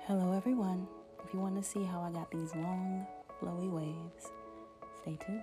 Hello everyone. If you want to see how I got these long, flowy waves, stay tuned.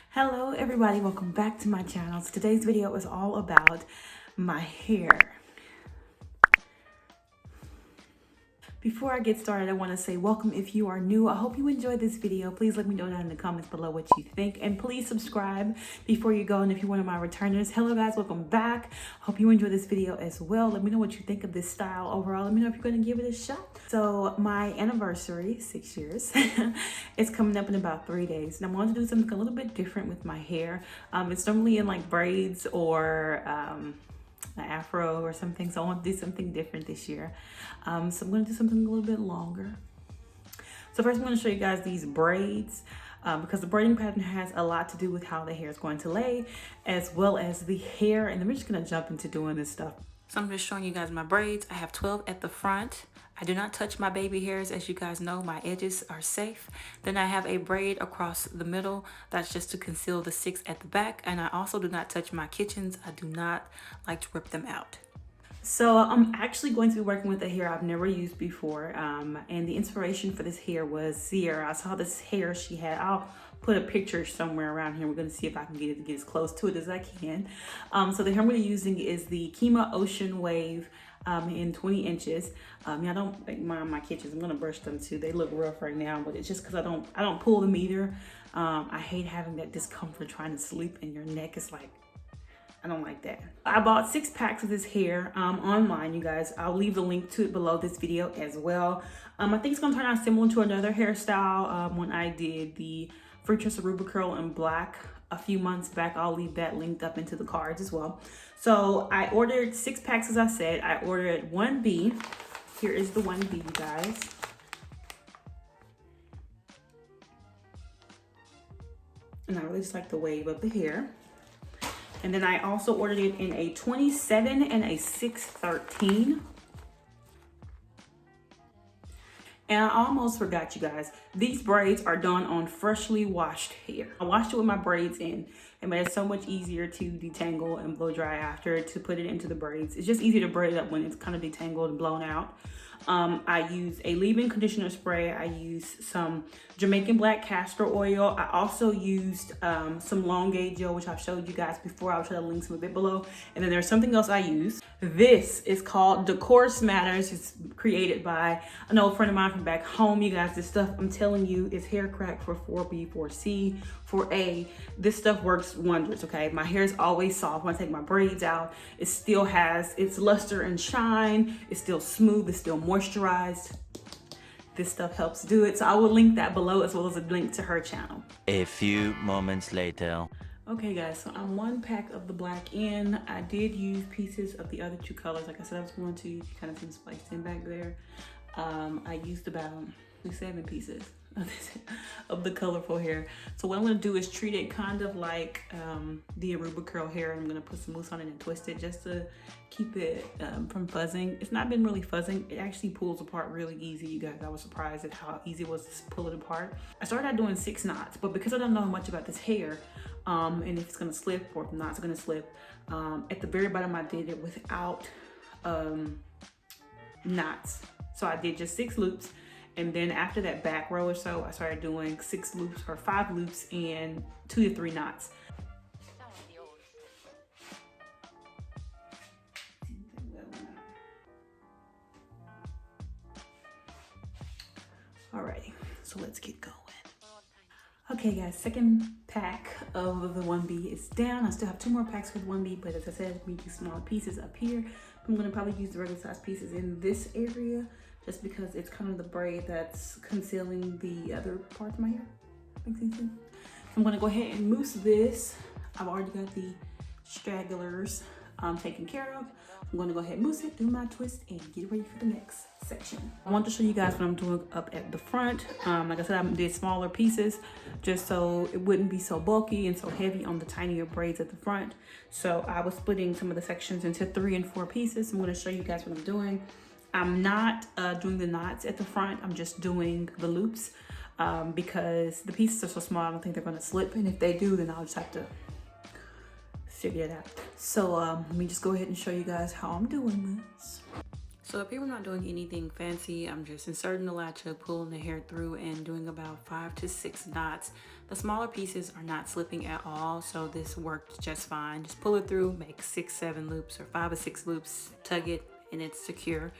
Hello everybody, welcome back to my channel. So today's video is all about my hair. Before I get started, I want to say welcome if you are new. I hope you enjoyed this video. Please let me know down in the comments below what you think. And please subscribe before you go. And if you're one of my returners, hello guys, welcome back. Hope you enjoy this video as well. Let me know what you think of this style overall. Let me know if you're going to give it a shot. So my anniversary, 6 years, is coming up in about 3 days. And I wanted to do something a little bit different with my hair. It's normally in like braids or an afro or something, so I want to do something different this year. So I'm going to do something a little bit longer. So first I'm going to show you guys these braids because the braiding pattern has a lot to do with how the hair is going to lay as well as the hair, and then we're just going to jump into doing this stuff. So I'm just showing you guys my braids. I have 12 at the front. I do not touch my baby hairs. As you guys know, my edges are safe. Then I have a braid across the middle. That's just to conceal the 6 at the back. And I also do not touch my kitchens. I do not like to rip them out. So I'm actually going to be working with a hair I've never used before. And the inspiration for this hair was Sierra. I saw this hair she had. I'll put a picture somewhere around here. We're going to see if I can get it to get as close to it as I can. So the hair I'm going to be using is the Kima Ocean Wave in 20 inches. I don't mind my kitchens. I'm going to brush them too. They look rough right now, but it's just because I don't pull them either. I hate having that discomfort trying to sleep and your neck is like, I don't like that. I bought 6 packs of this hair online, you guys. I'll leave the link to it below this video as well. I think it's gonna turn out similar to another hairstyle when I did the Freetress Aruba Curl in black a few months back. I'll leave that linked up into the cards as well. So I ordered 6 packs, as I said. I ordered 1B. Here is the 1B, you guys. And I really just like the wave of the hair. And then I also ordered it in a 27 and a 613. And I almost forgot, you guys. These braids are done on freshly washed hair. I washed it with my braids in. It made it so much easier to detangle and blow dry after to put it into the braids. It's just easier to braid it up when it's kind of detangled and blown out. I use a leave-in conditioner spray. I used some Jamaican black castor oil. I also used some Longaid gel, which I've showed you guys before. I'll try to link some a bit below. And then there's something else I use. This is called Decourse Matters. It's created by an old friend of mine from back home. You guys, this stuff, I'm telling you, is hair crack for 4B, 4C, 4A. This stuff works wonders, okay? My hair is always soft. When I take my braids out, it still has its luster and shine. It's still smooth. It's still moisturized. This stuff helps do it. So I will link that below as well as a link to her channel. A few moments later. Okay guys, so I'm 1 pack of the black in. I did use pieces of the other 2 colors. Like I said I was going to, you kind of see them spliced in back there. I used about 7 pieces of the colorful hair. So what I'm gonna do is treat it kind of like the Aruba Curl hair. I'm gonna put some mousse on it and twist it just to keep it from fuzzing. It's not been really fuzzing. It actually pulls apart really easy, you guys. I was surprised at how easy it was to pull it apart. I started out doing 6 knots, but because I don't know much about this hair, and if it's gonna slip or if the knots are gonna slip, at the very bottom I did it without knots. So I did just 6 loops. And then after that back row or so, I started doing 6 loops or 5 loops and 2 to 3 knots. Alrighty, so let's get going. Okay guys, second pack of the 1B is down. I still have 2 more packs with 1B, but as I said, we do smaller pieces up here. I'm gonna probably use the regular size pieces in this area just because it's kind of the braid that's concealing the other parts of my hair. Makes sense? So I'm gonna go ahead and mousse this. I've already got the stragglers taken care of. I'm gonna go ahead and mousse it, do my twist, and get ready for the next section. I want to show you guys what I'm doing up at the front. Like I said, I did smaller pieces just so it wouldn't be so bulky and so heavy on the tinier braids at the front. So I was splitting some of the sections into 3 and 4 pieces. I'm gonna show you guys what I'm doing. I'm not doing the knots at the front. I'm just doing the loops because the pieces are so small, I don't think they're gonna slip. And if they do, then I'll just have to figure it out. So let me just go ahead and show you guys how I'm doing this. So up here, I'm not doing anything fancy. I'm just inserting the latch hook, pulling the hair through, and doing about 5 to 6 knots. The smaller pieces are not slipping at all, so this worked just fine. Just pull it through, make 6, 7 loops or 5 or 6 loops, tug it, and it's secure.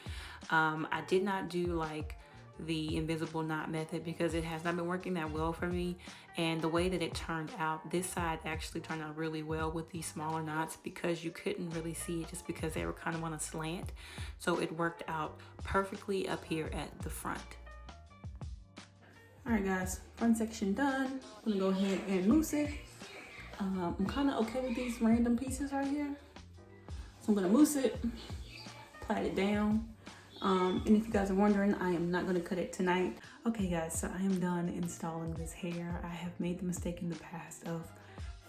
I did not do like the invisible knot method because it has not been working that well for me, and the way that it turned out, this side actually turned out really well with these smaller knots because you couldn't really see it just because they were kind of on a slant. So it worked out perfectly up here at the front. All right guys, front section done. I'm gonna go ahead and mousse it. I'm kind of okay with these random pieces right here, so I'm gonna mousse it, plait it down. And if you guys are wondering, I am not going to cut it tonight. Okay guys, so I am done installing this hair. I have made the mistake in the past of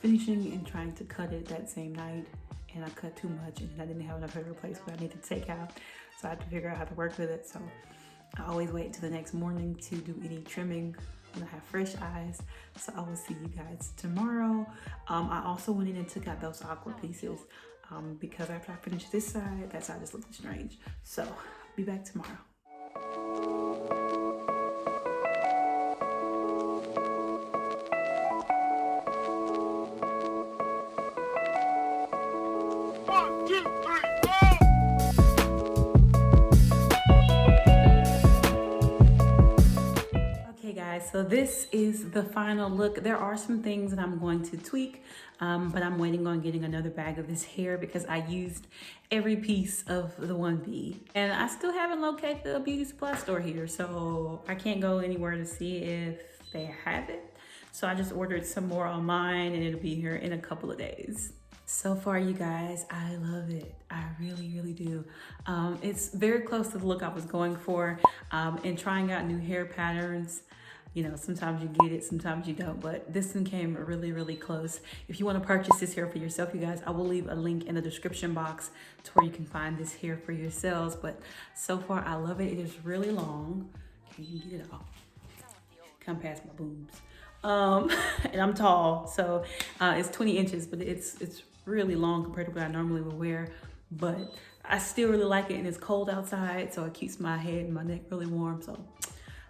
finishing and trying to cut it that same night, and I cut too much and I didn't have enough hair to replace what I needed to take out. So I had to figure out how to work with it. So I always wait until the next morning to do any trimming when I have fresh eyes. So I will see you guys tomorrow. I also went in and took out those awkward pieces because after I finished this side, that side just looked strange. So be back tomorrow. Okay guys, so this is the final look. There are some things that I'm going to tweak, but I'm waiting on getting another bag of this hair because I used every piece of the 1B, and I still haven't located the beauty supply store here, so I can't go anywhere to see if they have it. So I just ordered some more online, and it'll be here in a couple of days. So far, you guys, I love it. I really, really do. It's very close to the look I was going for, and trying out new hair patterns. You know, sometimes you get it, sometimes you don't, but this one came really, really close. If you want to purchase this hair for yourself, you guys, I will leave a link in the description box to where you can find this hair for yourselves. But so far, I love it. It is really long. Can you get it off? Come past my boobs. And I'm tall, so it's 20 inches, but it's really long compared to what I normally would wear. But I still really like it, and it's cold outside, so it keeps my head and my neck really warm. So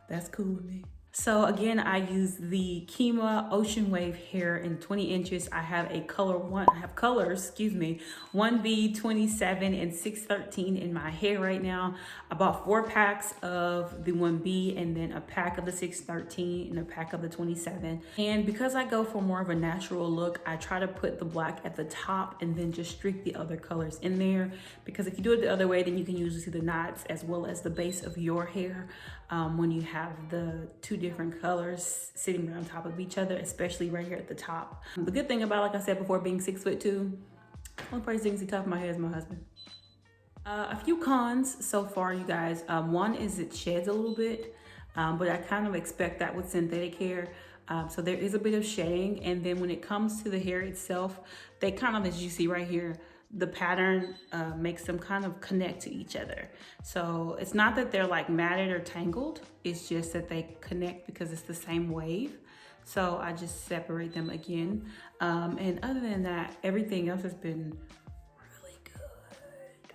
that's cool with me. So again, I use the Kima Ocean Wave hair in 20 inches. I have colors, 1B, 27, and 613 in my hair right now. I bought 4 packs of the 1B and then a pack of the 613 and a pack of the 27. And because I go for more of a natural look, I try to put the black at the top and then just streak the other colors in there. Because if you do it the other way, then you can usually see the knots as well as the base of your hair when you have the 2 different colors sitting right on top of each other, especially right here at the top. The good thing about, like I said before, being 6'2", the only person you can see top of my head is my husband. A few cons so far, you guys. One is it sheds a little bit, but I kind of expect that with synthetic hair. So there is a bit of shedding, and then when it comes to the hair itself, they kind of, as you see right here, the pattern makes them kind of connect to each other. So it's not that they're like matted or tangled, it's just that they connect because it's the same wave. So I just separate them again. And other than that, everything else has been really good.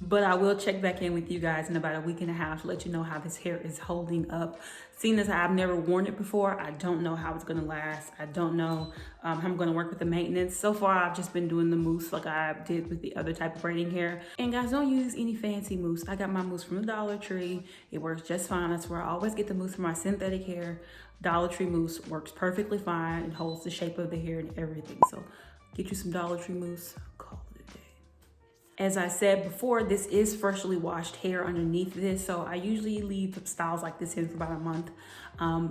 But I will check back in with you guys in about a week and a half to let you know how this hair is holding up. Seeing as I've never worn it before, I don't know how it's gonna last. I don't know how I'm gonna work with the maintenance. So far, I've just been doing the mousse like I did with the other type of braiding hair. And guys, don't use any fancy mousse. I got my mousse from the Dollar Tree. It works just fine. That's where I always get the mousse for my synthetic hair. Dollar Tree mousse works perfectly fine. It holds the shape of the hair and everything. So get you some Dollar Tree mousse, call it a day. As I said before, this is freshly washed hair underneath this, so I usually leave styles like this in for about a month.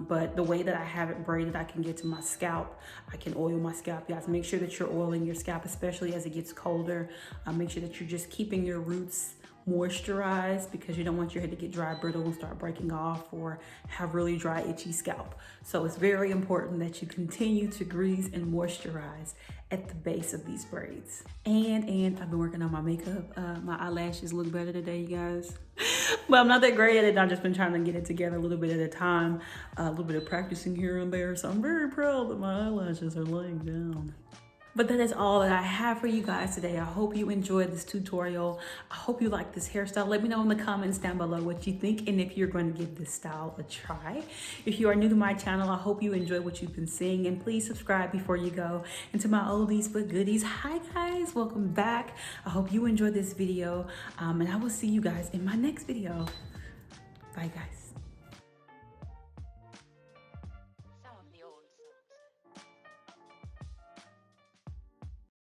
But the way that I have it braided, I can get to my scalp. I can oil my scalp. You guys, make sure that you're oiling your scalp, especially as it gets colder. Make sure that you're just keeping your roots moisturized, because you don't want your hair to get dry, brittle, and start breaking off, or have really dry, itchy scalp. So it's very important that you continue to grease and moisturize at the base of these braids. And I've been working on my makeup. My eyelashes look better today, you guys. But I'm not that great at it. I've just been trying to get it together a little bit at a time, a little bit of practicing here and there. So I'm very proud that my eyelashes are laying down. But that is all that I have for you guys today. I hope you enjoyed this tutorial. I hope you like this hairstyle. Let me know in the comments down below what you think and if you're going to give this style a try. If you are new to my channel, I hope you enjoy what you've been seeing, and please subscribe before you go. And to my oldies but goodies, hi guys, welcome back. I hope you enjoyed this video, and I will see you guys in my next video. Bye guys.